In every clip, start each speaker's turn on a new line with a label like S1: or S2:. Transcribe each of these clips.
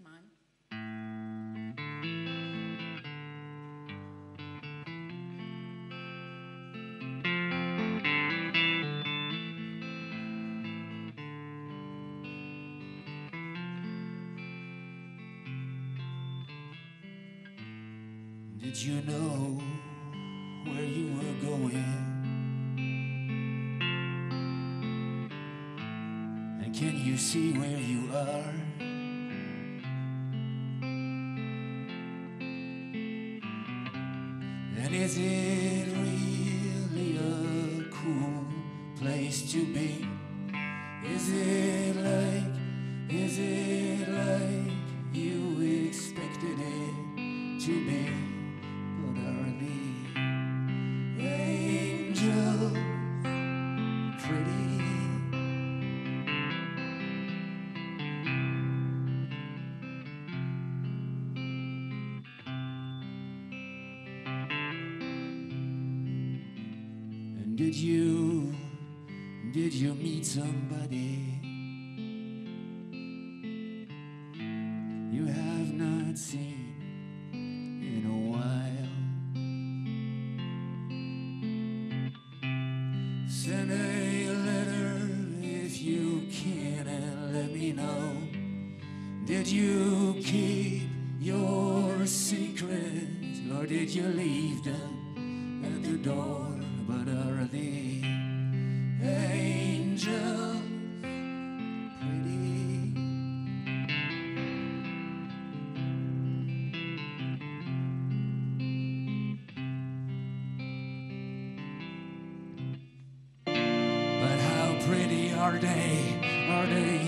S1: mine.
S2: Did you know where you were going? And can you see where you are? And is it really a cool place to be? Is it like you expected it to be? But are the angels pretty? And did you meet somebody you have not seen in a while? Send a letter if you can and let me know. Did you keep your secrets or did you leave them at the door? But are the angels pretty? But how pretty are they? Are they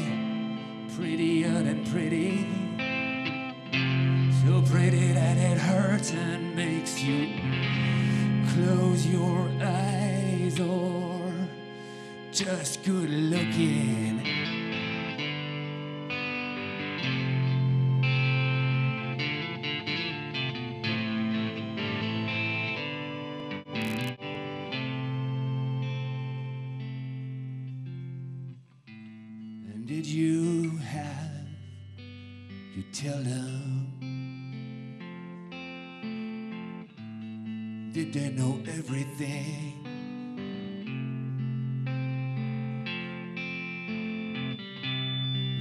S2: prettier than pretty? So pretty that it hurts and makes you close your eyes, or just good looking? And did you have to tell them? Did they know everything?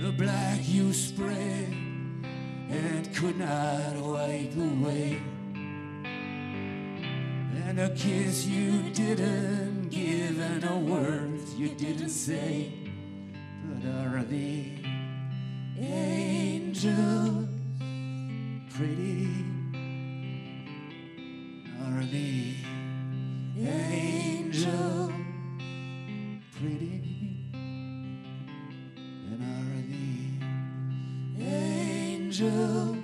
S2: The black you spread and could not wipe away, and a kiss you didn't give, and a word you didn't say. But are the angels pretty? Are the angels pretty? And are the angels